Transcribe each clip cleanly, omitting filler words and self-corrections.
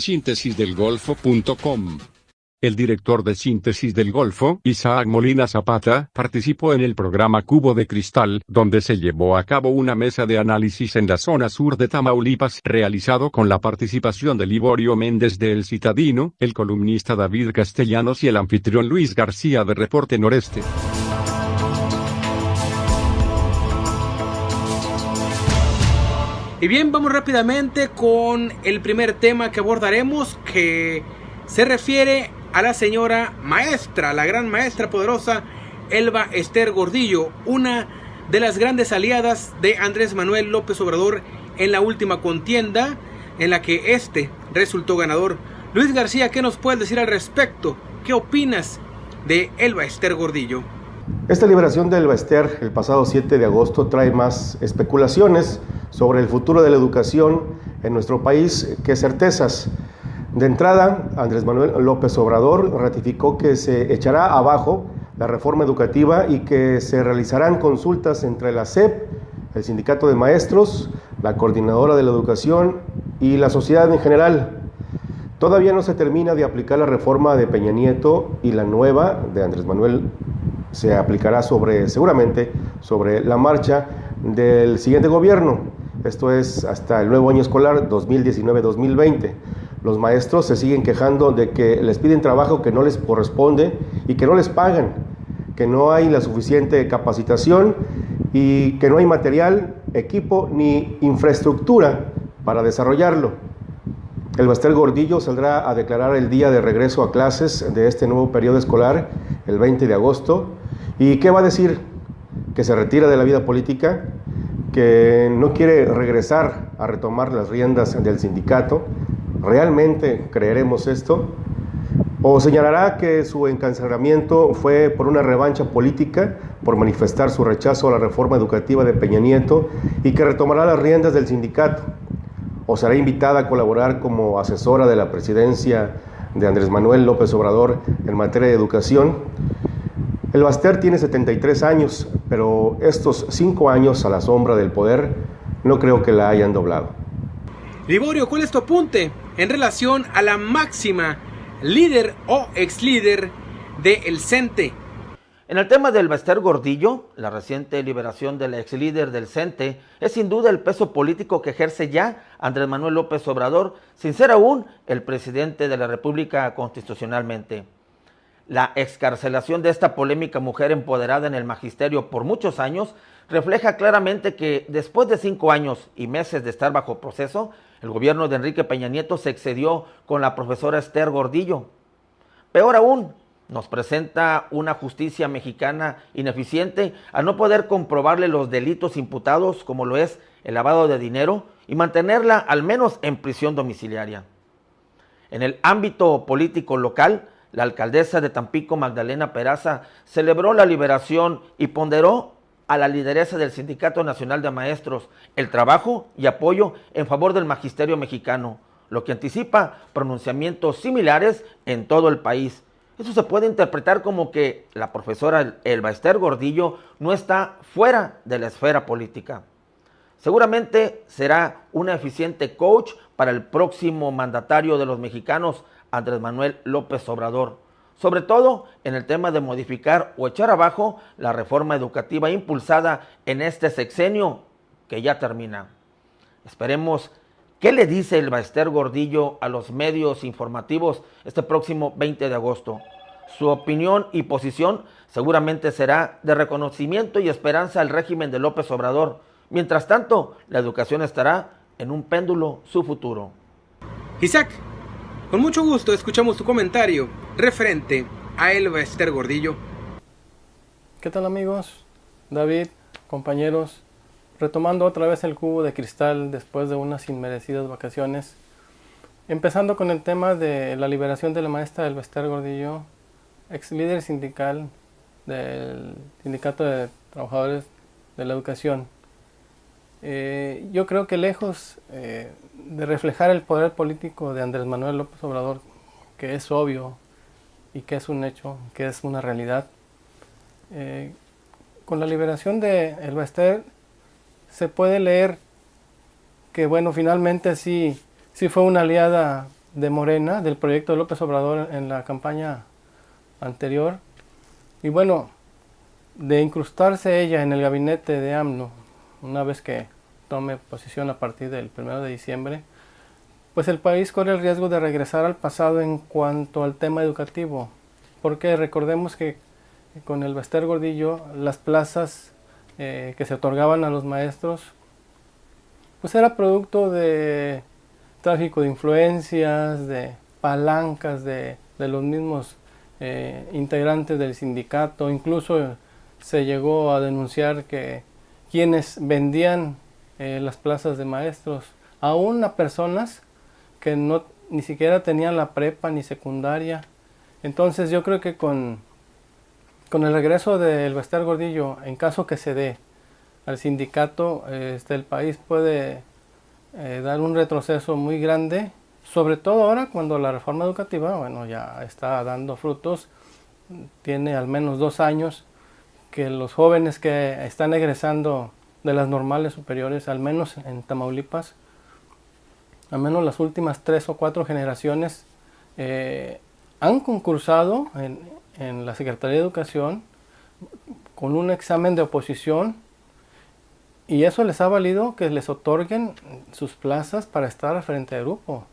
Síntesisdelgolfo.com. El director de Síntesis del Golfo, Isaac Molina Zapata, participó en el programa Cubo de Cristal, donde se llevó a cabo una mesa de análisis en la zona sur de Tamaulipas, realizado con la participación de Liborio Méndez de El Citadino, el columnista David Castellanos y el anfitrión Luis García de Reporte Noreste. Y bien, vamos rápidamente con el primer tema que abordaremos, que se refiere a la señora maestra, la gran maestra poderosa Elba Ester Gordillo, una de las grandes aliadas de Andrés Manuel López Obrador en la última contienda en la que este resultó ganador. Luis García, ¿qué nos puedes decir al respecto? ¿Qué opinas de Elba Ester Gordillo? Esta liberación de Elba Ester el pasado 7 de agosto trae más especulaciones sobre el futuro de la educación en nuestro país que certezas. De entrada, Andrés Manuel López Obrador ratificó que se echará abajo la reforma educativa y que se realizarán consultas entre la SEP, el Sindicato de Maestros, la Coordinadora de la Educación y la sociedad en general. Todavía no se termina de aplicar la reforma de Peña Nieto y la nueva de Andrés Manuel se aplicará seguramente sobre la marcha del siguiente gobierno. Esto es hasta el nuevo año escolar 2019-2020. Los maestros se siguen quejando de que les piden trabajo que no les corresponde y que no les pagan, que no hay la suficiente capacitación y que no hay material, equipo ni infraestructura para desarrollarlo. Elba Ester Gordillo saldrá a declarar el día de regreso a clases de este nuevo periodo escolar, el 20 de agosto. ¿Y qué va a decir? Que se retira de la vida política, que no quiere regresar a retomar las riendas del sindicato. ¿Realmente creeremos esto? ¿O señalará que su encarcelamiento fue por una revancha política, por manifestar su rechazo a la reforma educativa de Peña Nieto y que retomará las riendas del sindicato? ¿O será invitada a colaborar como asesora de la presidencia de Andrés Manuel López Obrador en materia de educación? Elba Ester tiene 73 años, pero estos 5 años a la sombra del poder no creo que la hayan doblado. Liborio, ¿cuál es tu apunte en relación a la máxima líder o ex líder de El CENTE? En el tema del Elba Ester Gordillo, la reciente liberación del ex líder del CENTE es sin duda el peso político que ejerce ya Andrés Manuel López Obrador, sin ser aún el presidente de la República constitucionalmente. La excarcelación de esta polémica mujer empoderada en el magisterio por muchos años refleja claramente que después de 5 años y meses de estar bajo proceso, el gobierno de Enrique Peña Nieto se excedió con la profesora Ester Gordillo. Peor aún, nos presenta una justicia mexicana ineficiente al no poder comprobarle los delitos imputados, como lo es el lavado de dinero, y mantenerla al menos en prisión domiciliaria. En el ámbito político local, la alcaldesa de Tampico, Magdalena Peraza, celebró la liberación y ponderó a la lideresa del Sindicato Nacional de Maestros el trabajo y apoyo en favor del magisterio mexicano, lo que anticipa pronunciamientos similares en todo el país. Eso se puede interpretar como que la profesora Elba Ester Gordillo no está fuera de la esfera política. Seguramente será una eficiente coach para el próximo mandatario de los mexicanos, Andrés Manuel López Obrador, sobre todo en el tema de modificar o echar abajo la reforma educativa impulsada en este sexenio que ya termina. Esperemos qué le dice Elba Ester Gordillo a los medios informativos este próximo 20 de agosto. Su opinión y posición seguramente será de reconocimiento y esperanza al régimen de López Obrador. Mientras tanto, la educación estará en un péndulo su futuro. Isaac, con mucho gusto escuchamos tu comentario referente a Elba Ester Gordillo. ¿Qué tal, amigos? David, compañeros, retomando otra vez el cubo de cristal después de unas inmerecidas vacaciones, empezando con el tema de la liberación de la maestra Elba Ester Gordillo, ex líder sindical del Sindicato de Trabajadores de la Educación. Yo creo que lejos de reflejar el poder político de Andrés Manuel López Obrador, que es obvio y que es un hecho, que es una realidad, con la liberación de Elba Ester se puede leer que, bueno, finalmente sí fue una aliada de Morena, del proyecto de López Obrador en la campaña anterior. Y bueno, de incrustarse ella en el gabinete de AMLO, una vez que tome posición a partir del 1 de diciembre, pues el país corre el riesgo de regresar al pasado en cuanto al tema educativo. Porque recordemos que con el Bester Gordillo, las plazas que se otorgaban a los maestros, pues era producto de tráfico de influencias, de palancas de los mismos integrantes del sindicato. Incluso se llegó a denunciar que quienes vendían las plazas de maestros, aún a personas que ni siquiera tenían la prepa ni secundaria. Entonces yo creo que con el regreso del Bester Gordillo, en caso que se dé al sindicato, el país puede dar un retroceso muy grande, sobre todo ahora cuando la reforma educativa, bueno, ya está dando frutos. Tiene al menos 2 años que los jóvenes que están egresando de las normales superiores, al menos en Tamaulipas, al menos las últimas 3 o 4 generaciones, han concursado en la Secretaría de Educación con un examen de oposición, y eso les ha valido que les otorguen sus plazas para estar frente al grupo,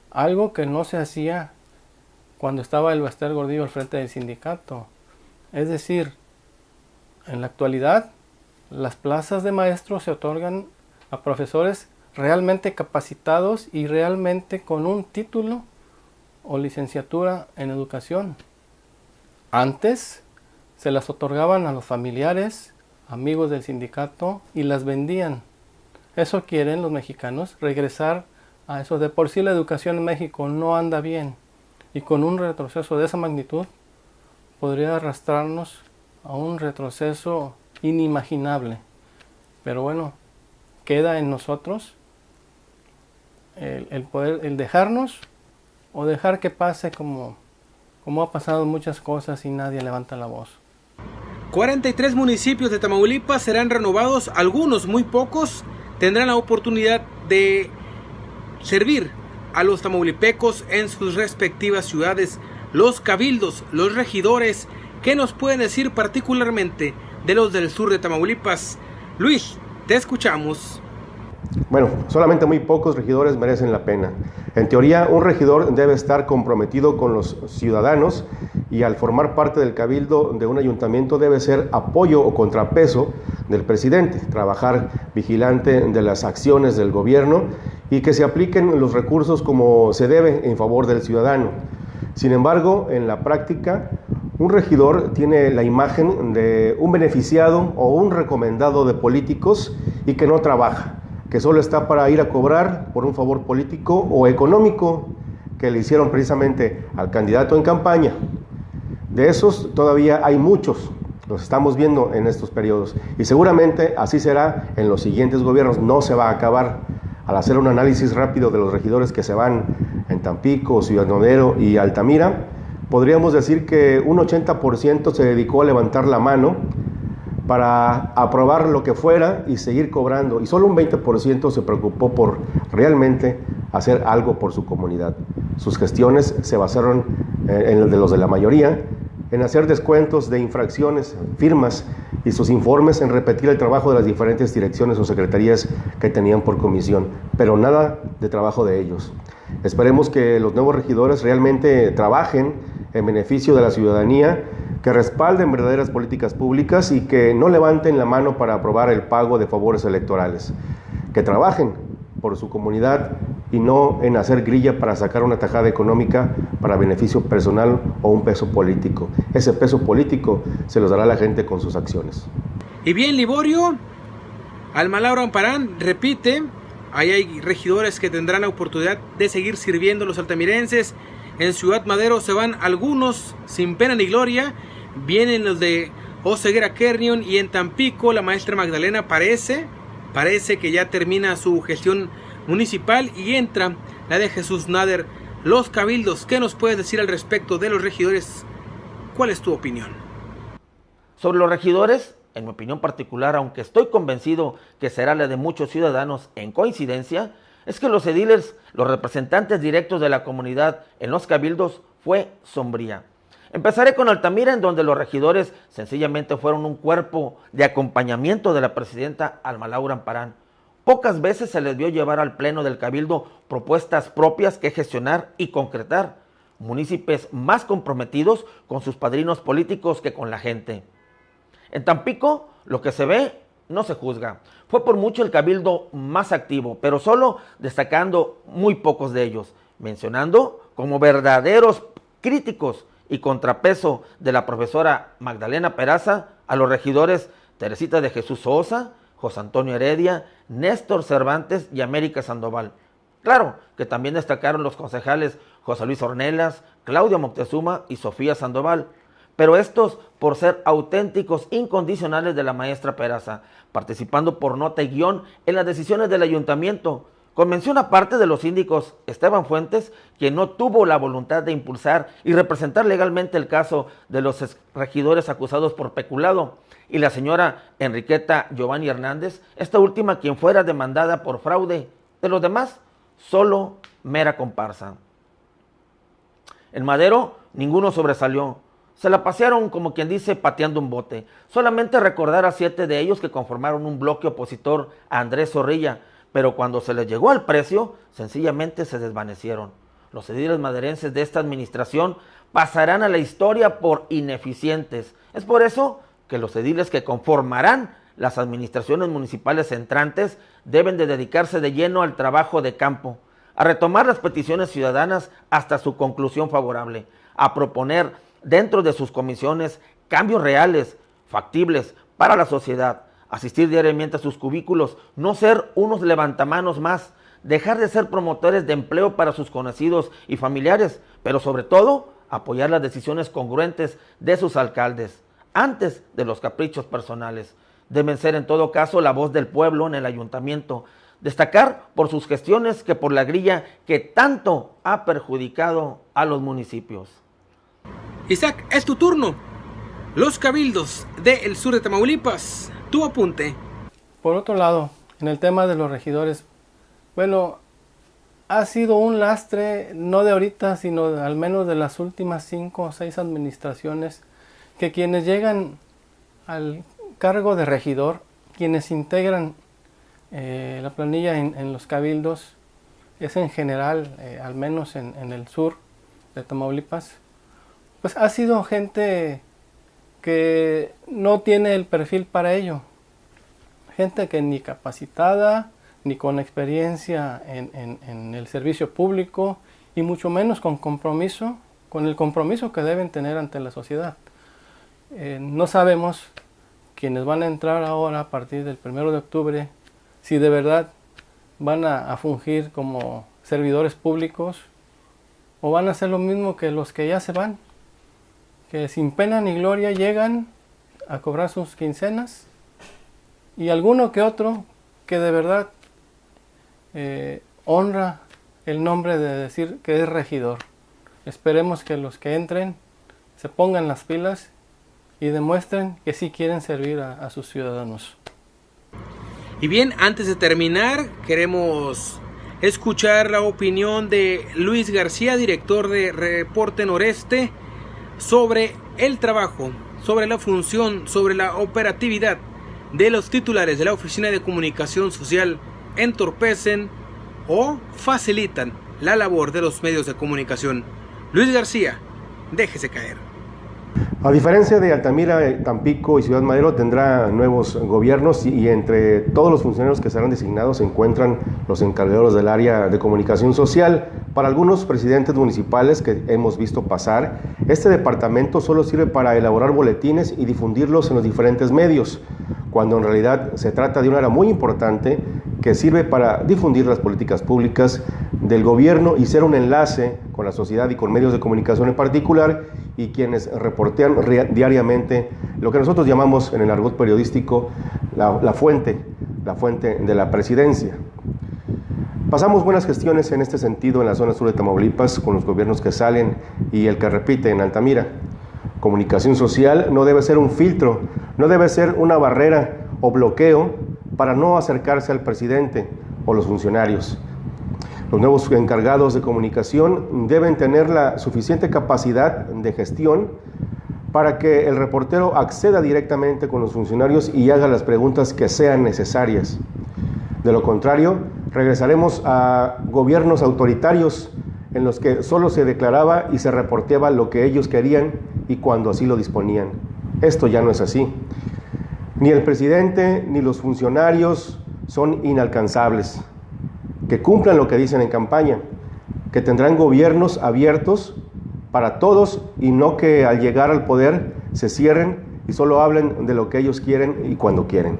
algo que no se hacía cuando estaba el Bester Gordillo al frente del sindicato. Es decir, en la actualidad las plazas de maestros se otorgan a profesores realmente capacitados y realmente con un título o licenciatura en educación. Antes se las otorgaban a los familiares, amigos del sindicato, y las vendían. Eso quieren los mexicanos, regresar a eso. De por sí la educación en México no anda bien, y con un retroceso de esa magnitud podría arrastrarnos a un retroceso inimaginable. Pero bueno, queda en nosotros el poder, el dejarnos o dejar que pase como ha pasado muchas cosas y nadie levanta la voz. 43 municipios de Tamaulipas serán renovados, algunos, muy pocos, tendrán la oportunidad de servir a los tamaulipecos en sus respectivas ciudades. Los cabildos, los regidores, ¿qué nos pueden decir particularmente de los del sur de Tamaulipas? Luis, te escuchamos. Bueno, solamente muy pocos regidores merecen la pena. En teoría, un regidor debe estar comprometido con los ciudadanos y al formar parte del cabildo de un ayuntamiento debe ser apoyo o contrapeso del presidente, trabajar vigilante de las acciones del gobierno y que se apliquen los recursos como se debe en favor del ciudadano. Sin embargo, en la práctica, un regidor tiene la imagen de un beneficiado o un recomendado de políticos y que no trabaja, que solo está para ir a cobrar por un favor político o económico que le hicieron precisamente al candidato en campaña. De esos todavía hay muchos, los estamos viendo en estos periodos, y seguramente así será en los siguientes gobiernos. No se va a acabar. Al hacer un análisis rápido de los regidores que se van en Tampico, Ciudad Madero y Altamira, podríamos decir que un 80% se dedicó a levantar la mano para aprobar lo que fuera y seguir cobrando, y solo un 20% se preocupó por realmente hacer algo por su comunidad. Sus gestiones se basaron en el de los de la mayoría, en hacer descuentos de infracciones, firmas, y sus informes en repetir el trabajo de las diferentes direcciones o secretarías que tenían por comisión, pero nada de trabajo de ellos. Esperemos que los nuevos regidores realmente trabajen en beneficio de la ciudadanía, que respalden verdaderas políticas públicas y que no levanten la mano para aprobar el pago de favores electorales, que trabajen por su comunidad y no en hacer grilla para sacar una tajada económica para beneficio personal o un peso político. Ese peso político se los dará la gente con sus acciones. Y bien, Liborio, Alma Laura Amparán repite, ahí hay regidores que tendrán la oportunidad de seguir sirviendo a los altamirenses. En Ciudad Madero se van algunos sin pena ni gloria, vienen los de Oseguera Kernion, y en Tampico la maestra Magdalena parece que ya termina su gestión municipal y entra la de Jesús Nader. Los cabildos, ¿qué nos puedes decir al respecto de los regidores? ¿Cuál es tu opinión? Sobre los regidores, en mi opinión particular, aunque estoy convencido que será la de muchos ciudadanos en coincidencia, es que los ediles, los representantes directos de la comunidad en los cabildos, fue sombría. Empezaré con Altamira, en donde los regidores sencillamente fueron un cuerpo de acompañamiento de la presidenta Alma Laura Amparán. Pocas veces se les vio llevar al pleno del cabildo propuestas propias que gestionar y concretar. Municipios más comprometidos con sus padrinos políticos que con la gente. En Tampico, lo que se ve no se juzga. Fue por mucho el cabildo más activo, pero solo destacando muy pocos de ellos, mencionando como verdaderos críticos y contrapeso de la profesora Magdalena Peraza a los regidores Teresita de Jesús Sosa, José Antonio Heredia, Néstor Cervantes y América Sandoval. Claro que también destacaron los concejales José Luis Ornelas, Claudia Moctezuma y Sofía Sandoval, pero estos por ser auténticos incondicionales de la maestra Peraza, participando por nota y guión en las decisiones del ayuntamiento, con mención aparte de los síndicos Esteban Fuentes, quien no tuvo la voluntad de impulsar y representar legalmente el caso de los regidores acusados por peculado, y la señora Enriqueta Giovanni Hernández, esta última quien fuera demandada por fraude. De los demás, solo mera comparsa. En Madero, ninguno sobresalió. Se la pasearon, como quien dice, pateando un bote. Solamente recordar a 7 de ellos que conformaron un bloque opositor a Andrés Zorrilla, pero cuando se les llegó al precio, sencillamente se desvanecieron. Los ediles maderenses de esta administración pasarán a la historia por ineficientes. Es por eso que los ediles que conformarán las administraciones municipales entrantes deben de dedicarse de lleno al trabajo de campo, a retomar las peticiones ciudadanas hasta su conclusión favorable, a proponer dentro de sus comisiones cambios reales, factibles para la sociedad, asistir diariamente a sus cubículos, no ser unos levantamanos más, dejar de ser promotores de empleo para sus conocidos y familiares, pero sobre todo apoyar las decisiones congruentes de sus alcaldes, antes de los caprichos personales. Deben ser en todo caso la voz del pueblo en el ayuntamiento, destacar por sus gestiones que por la grilla que tanto ha perjudicado a los municipios. Isaac, es tu turno. Los cabildos del sur de Tamaulipas, tu apunte. Por otro lado, en el tema de los regidores, bueno, ha sido un lastre, no de ahorita, sino al menos de las últimas 5 o 6 administraciones, que quienes llegan al cargo de regidor, quienes integran la planilla en los cabildos, es en general, al menos en el sur de Tamaulipas, pues ha sido gente que no tiene el perfil para ello. Gente que ni capacitada, ni con experiencia en el servicio público, y mucho menos con compromiso, con el compromiso que deben tener ante la sociedad. No sabemos quienes van a entrar ahora a partir del 1 de octubre, si de verdad van a fungir como servidores públicos o van a hacer lo mismo que los que ya se van, que sin pena ni gloria llegan a cobrar sus quincenas, y alguno que otro que de verdad honra el nombre de decir que es regidor. Esperemos que los que entren se pongan las pilas y demuestren que sí quieren servir a sus ciudadanos. Y bien, antes de terminar, queremos escuchar la opinión de Luis García, director de Reporte Noreste, sobre el trabajo, sobre la función, sobre la operatividad de los titulares de la Oficina de Comunicación Social entorpecen o facilitan la labor de los medios de comunicación. Luis García, déjese caer. A diferencia de Altamira, Tampico y Ciudad Madero tendrá nuevos gobiernos y entre todos los funcionarios que serán designados se encuentran los encargados del área de comunicación social. Para algunos presidentes municipales que hemos visto pasar, este departamento solo sirve para elaborar boletines y difundirlos en los diferentes medios, cuando en realidad se trata de un área muy importante que sirve para difundir las políticas públicas del gobierno y ser un enlace con la sociedad y con medios de comunicación en particular, y quienes reportean diariamente lo que nosotros llamamos en el argot periodístico la fuente de la presidencia. Pasamos buenas gestiones en este sentido en la zona sur de Tamaulipas con los gobiernos que salen y el que repite en Altamira. Comunicación social no debe ser un filtro, no debe ser una barrera o bloqueo para no acercarse al presidente o los funcionarios. Los nuevos encargados de comunicación deben tener la suficiente capacidad de gestión para que el reportero acceda directamente con los funcionarios y haga las preguntas que sean necesarias. De lo contrario, regresaremos a gobiernos autoritarios en los que solo se declaraba y se reporteaba lo que ellos querían y cuando así lo disponían. Esto ya no es así. Ni el presidente ni los funcionarios son inalcanzables. Que cumplan lo que dicen en campaña, que tendrán gobiernos abiertos para todos y no que al llegar al poder se cierren y solo hablen de lo que ellos quieren y cuando quieren.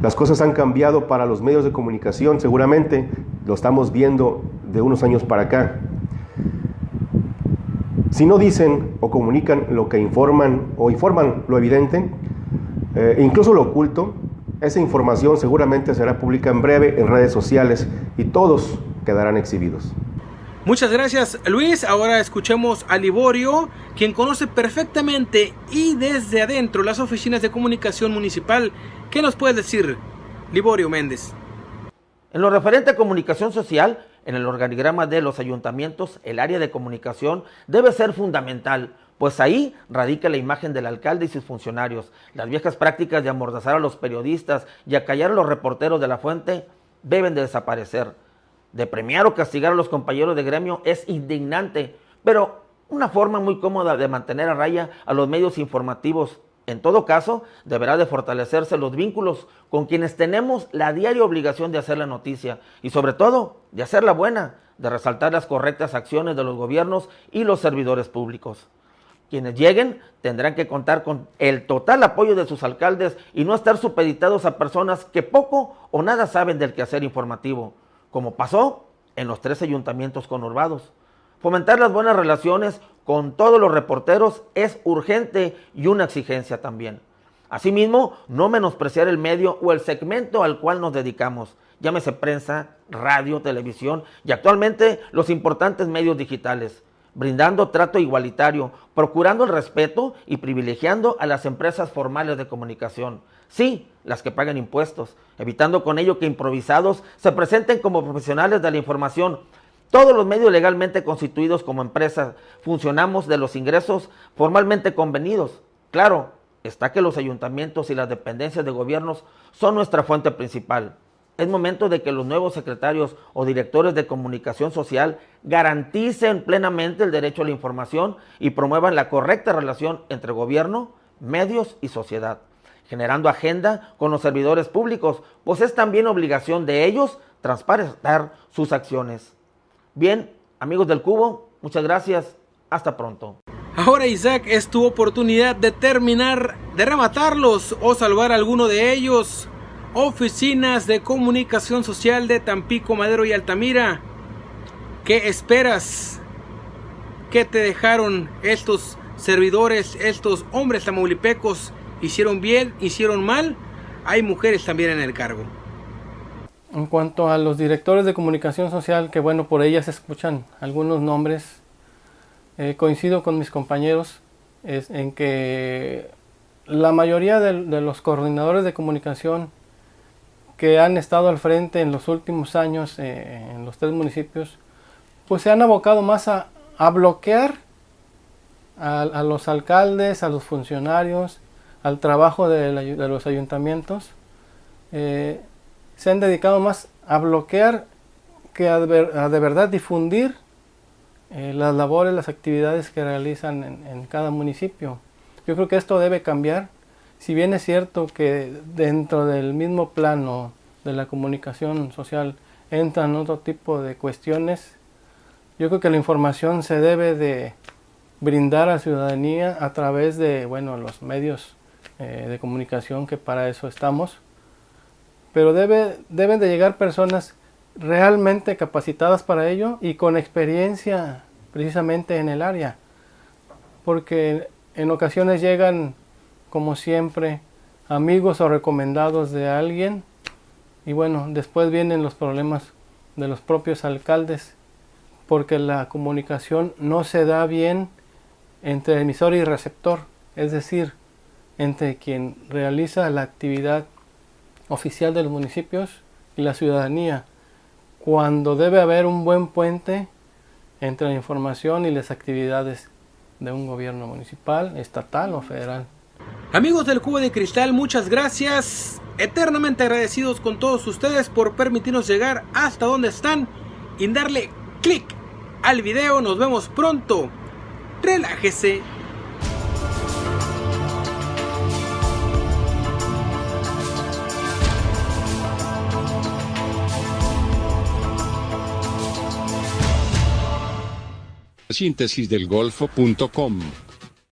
Las cosas han cambiado para los medios de comunicación, seguramente lo estamos viendo de unos años para acá. Si no dicen o comunican lo que informan o informan lo evidente, incluso lo oculto, esa información seguramente será pública en breve en redes sociales y todos quedarán exhibidos. Muchas gracias, Luis. Ahora escuchemos a Liborio, quien conoce perfectamente y desde adentro las oficinas de comunicación municipal. ¿Qué nos puedes decir, Liborio Méndez? En lo referente a comunicación social, en el organigrama de los ayuntamientos, el área de comunicación debe ser fundamental, pues ahí radica la imagen del alcalde y sus funcionarios. Las viejas prácticas de amordazar a los periodistas y acallar a los reporteros de la fuente deben de desaparecer. De premiar o castigar a los compañeros de gremio es indignante, pero una forma muy cómoda de mantener a raya a los medios informativos. En todo caso, deberá de fortalecerse los vínculos con quienes tenemos la diaria obligación de hacer la noticia y sobre todo de hacerla buena, de resaltar las correctas acciones de los gobiernos y los servidores públicos. Quienes lleguen tendrán que contar con el total apoyo de sus alcaldes y no estar supeditados a personas que poco o nada saben del quehacer informativo, como pasó en los 3 ayuntamientos conurbados. Fomentar las buenas relaciones con todos los reporteros es urgente y una exigencia también. Asimismo, no menospreciar el medio o el segmento al cual nos dedicamos, llámese prensa, radio, televisión y actualmente los importantes medios digitales, brindando trato igualitario, procurando el respeto y privilegiando a las empresas formales de comunicación. Sí, las que pagan impuestos, evitando con ello que improvisados se presenten como profesionales de la información. Todos los medios legalmente constituidos como empresas funcionamos de los ingresos formalmente convenidos. Claro, está que los ayuntamientos y las dependencias de gobiernos son nuestra fuente principal. Es momento de que los nuevos secretarios o directores de comunicación social garanticen plenamente el derecho a la información y promuevan la correcta relación entre gobierno, medios y sociedad, generando agenda con los servidores públicos, pues es también obligación de ellos transparentar sus acciones. Bien, amigos del Cubo, muchas gracias, hasta pronto. Ahora, Isaac, es tu oportunidad de terminar, de rematarlos o salvar a alguno de ellos. Oficinas de comunicación social de Tampico, Madero y Altamira, ¿qué esperas? ¿Qué te dejaron estos servidores, estos hombres tamaulipecos? ¿Hicieron bien? ¿Hicieron mal? Hay mujeres también en el cargo. En cuanto a los directores de comunicación social, que bueno, por ellas se escuchan algunos nombres, coincido con mis compañeros en que la mayoría de los coordinadores de comunicación que han estado al frente en los últimos años en los 3 municipios, pues se han abocado más a bloquear a los alcaldes, a los funcionarios, al trabajo de los ayuntamientos. Se han dedicado más a bloquear que a de verdad difundir las labores, las actividades que realizan en cada municipio. Yo creo que esto debe cambiar. Si bien es cierto que dentro del mismo plano de la comunicación social entran otro tipo de cuestiones, yo creo que la información se debe de brindar a la ciudadanía a través de, bueno, los medios de comunicación, que para eso estamos, pero deben de llegar personas realmente capacitadas para ello y con experiencia precisamente en el área, porque en ocasiones llegan, como siempre, amigos o recomendados de alguien y bueno, después vienen los problemas de los propios alcaldes porque la comunicación no se da bien entre emisor y receptor, es decir, entre quien realiza la actividad oficial de los municipios y la ciudadanía. cuando debe haber un buen puente entre la información y las actividades de un gobierno municipal, estatal o federal. Amigos del Cubo de Cristal, muchas gracias. Eternamente agradecidos con todos ustedes por permitirnos llegar hasta donde están y darle clic al video. Nos vemos pronto. Relájese. Síntesisdelgolfo.com